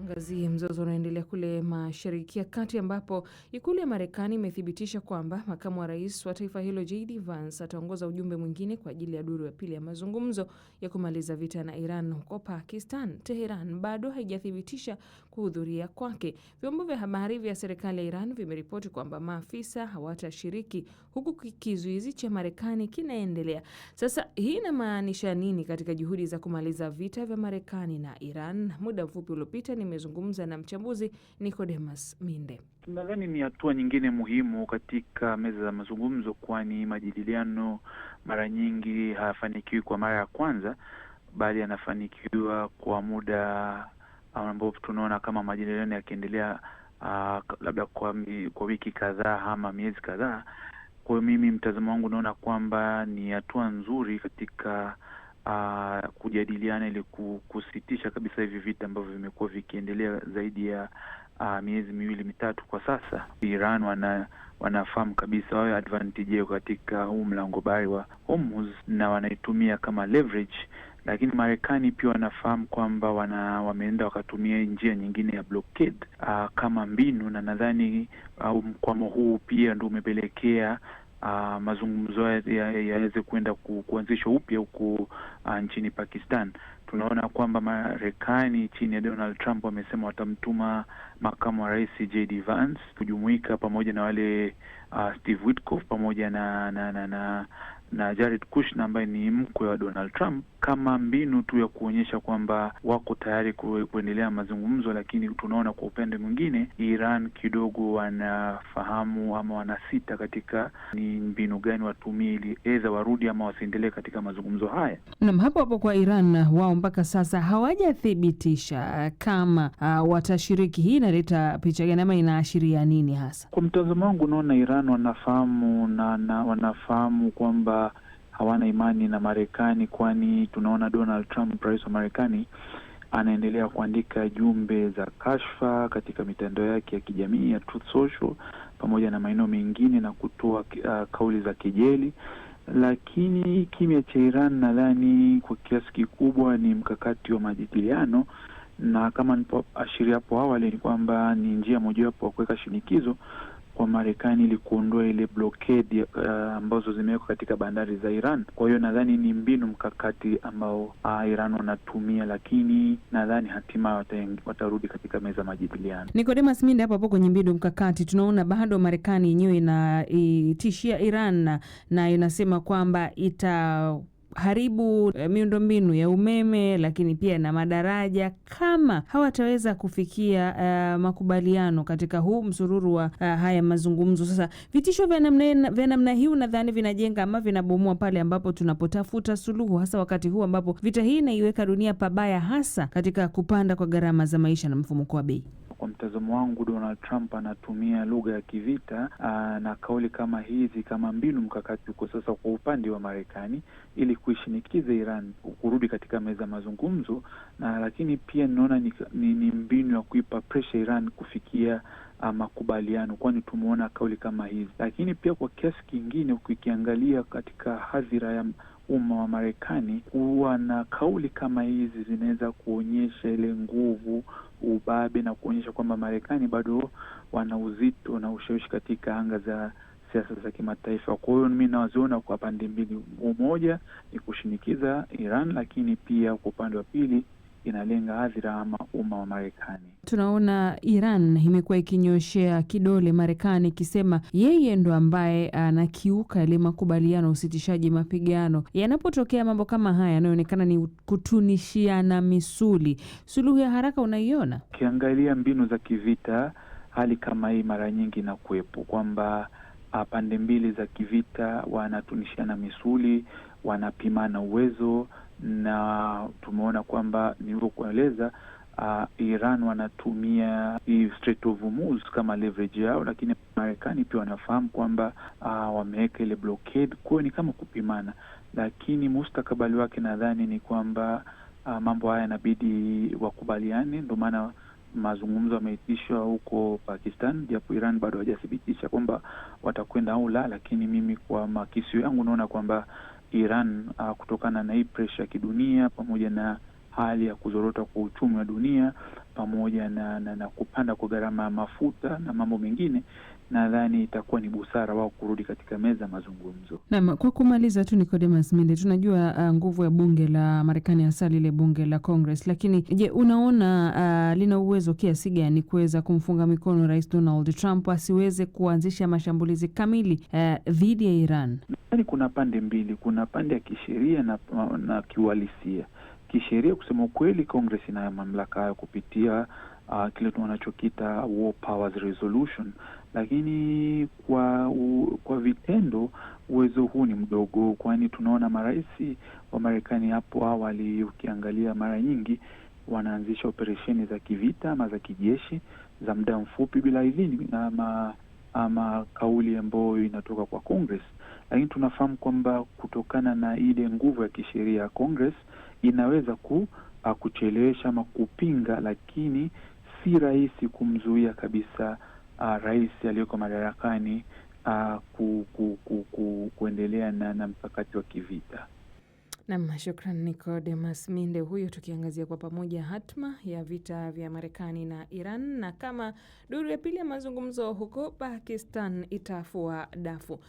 Tuangazie mzozo unaoendelea kule Mashariki ya Kati ambapo ikulu ya Marekani imethibitisha kwamba makamu wa rais wa taifa hilo JD Vance ataongoza ujumbe mwingine kwa ajili ya duru ya pili ya mazungumzo ya kumaliza vita na Iran huko Pakistan. Tehran bado haijathibitisha kuhudhuria kwake. Vyombo vya habari vya serikali ya Iran vimeripoti kwamba maafisa hawatashiriki huku kizuizi cha Marekani kinaendelea. Sasa hii inamaanisha nini katika juhudi za kumaliza vita vya Marekani na Iran? Muda mfupi uliopita nimezungumza na mchambuzi Nicodemus Minde. Nadhani ni hatua nyingine muhimu katika meza za mazungumzo, kwani majadiliano mara nyingi hayafanikiwi kwa mara ya kwanza, bali yanafanikiwa kwa muda ambao tunaona kama majadiliano yakiendelea labda kwa wiki kadhaa ama miezi kadhaa. Kwa mimi mtazamo wangu naona kwamba ni hatua nzuri katika kujadiliana ili kusitisha kabisa hivi vita ambavyo vimekuwa vikiendelea zaidi ya miezi miwili mitatu kwa sasa. Iran wanafahamu kabisa wawe advantage katika huu mlango bahari wa Hormuz na wanaitumia kama leverage, lakini Marekani pia wanafahamu kwamba wameenda wakatumia njia nyingine ya blockade kama mbinu, na nadhani mkwamo huu pia ndio umepelekea mazungumzo yaweze kwenda kuanzishwa upya huko nchini Pakistan. Tunaona kwamba Marekani chini ya Donald Trump wamesema watamtuma makamu wa rais JD Vance kujumuika pamoja na wale Steve Witkoff pamoja na Jared Kushner ambaye ni mkwe wa Donald Trump, kama mbinu tu ya kuonyesha kwamba wako tayari kuendelea mazungumzo. Lakini tunaona kwa upande mwingine Iran kidogo wanafahamu ama wanasita katika ni mbinu gani watumie ili aidha warudi ama wasiendelee katika mazungumzo haya. Naam, hapo kwa Iran wao mpaka sasa hawajathibitisha kama watashiriki. Hii inaleta picha gani ama inaashiria nini hasa? Kwa mtazamo wangu naona Iran wanafahamu na wanafahamu kwamba hawana imani na Marekani, kwani tunaona Donald Trump, rais wa Marekani, anaendelea kuandika jumbe za kashfa katika mitandao yake ya kijamii ya Truth Social pamoja na maeneo mengine na kutoa kauli za kejeli. Lakini kimya cha Iran nadhani kwa kiasi kikubwa ni mkakati wa majadiliano, na kama nilipoashiria hapo awali ni kwamba ni njia mojawapo ya kuweka shinikizo kwa Marekani ili kuondoa ile blockade ambazo zimewekwa katika bandari za Iran. Kwa hiyo nadhani ni mbinu mkakati ambao Iran wanatumia, lakini nadhani hatimaye watarudi katika meza majadiliano. Nicodemus Minde, hapo kwenye mbinu mkakati tunaona bado Marekani yenyewe inatishia Iran na inasema kwamba haribu miundombinu ya umeme lakini pia na madaraja kama hawataweza kufikia makubaliano katika huu msururu wa haya mazungumzo. Sasa vitisho vya namna hii nadhani vinajenga ama vinabomoa pale ambapo tunapotafuta suluhu, hasa wakati huu ambapo vita hii inaiweka dunia pabaya, hasa katika kupanda kwa gharama za maisha na mfumuko wa bei. Kwa mtazamo wangu Donald Trump anatumia lugha ya kivita na kauli kama hizi kama mbinu mkakati kwa sasa kwa upande wa Marekani ili kuishinikiza Iran kurudi katika meza mazungumzo, na lakini pia ninaona ni mbinu ya kuipa pressure Iran kufikia makubaliano, kwani tumeona kauli kama hizi. Lakini pia kwa kiasi kingine ukiangalia katika hadhira ya umma wa Marekani, kuwa na kauli kama hizi zinaweza kuonyesha ile nguvu, ubabe, na kuonyesha kwamba Marekani bado wana uzito na ushawishi katika anga za siasa za kimataifa. Kwa hiyo mimi nawaziona kwa pande mbili, umoja ni kushinikiza Iran, lakini pia kwa upande wa pili inalenga hadhira ama umma wa Marekani. Tunaona Iran imekuwa ikinyoshea kidole Marekani ikisema yeye ndo ambaye anakiuka ile makubaliano usitishaji mapigano. Yanapotokea mambo kama haya yanaonekana ni kutunishiana misuli, suluhu ya haraka unaiona? Ukiangalia mbinu za kivita, hali kama hii mara nyingi na kuwepo kwamba pande mbili za kivita wanatunishiana misuli, wanapimana uwezo, na tumeona kwamba nilivyokueleza Iran wanatumia Strait of Hormuz kama leverage yao, lakini Marekani pia wanafahamu kwamba wameweka ile blockade, kwa ni kama kupimana. Lakini mustakabali wake nadhani ni kwamba mambo haya inabidi wakubaliane, ndio maana mazungumzo yameitishwa huko Pakistan, japo Iran bado hajathibitisha kwamba watakwenda au la. Lakini mimi kwa makisio yangu naona kwamba Iran kutokana na hii pressure ya kidunia pamoja na hali ya kuzorota kwa uchumi wa dunia, pamoja na kupanda kwa gharama ya mafuta na mambo mengine, nadhani itakuwa ni busara wao kurudi katika meza mazungumzo. Naam, kwa kumaliza tu Nicodemus Minde, tunajua nguvu ya bunge la Marekani, hasa lile bunge la Congress, lakini je, unaona lina uwezo kiasi gani kuweza kumfunga mikono Rais Donald Trump asiweze kuanzisha mashambulizi kamili dhidi ya Iran? Yaani kuna pande mbili, kuna pande ya kisheria na kiuhalisia. Kisheria, kusema ukweli, Congress ina mamlaka hayo kupitia kile tunachokita War Powers Resolution, lakini kwa vitendo uwezo huu ni mdogo, kwani tunaona marais wa Marekani hapo awali, ukiangalia mara nyingi wanaanzisha operesheni za kivita ama za kijeshi za muda mfupi bila idhini ama kauli ambayo inatoka kwa Congress. Lakini tunafahamu kwamba kutokana na ile nguvu ya kisheria ya Congress inaweza kuchelewesha ama kupinga, lakini si rahisi kumzuia kabisa rais aliyoko madarakani kuendelea na mkakati wa kivita. Naam, shukran Nicodemus Minde huyo, tukiangazia kwa pamoja hatma ya vita vya Marekani na Iran na kama duru ya pili ya mazungumzo huko Pakistan itafua dafu.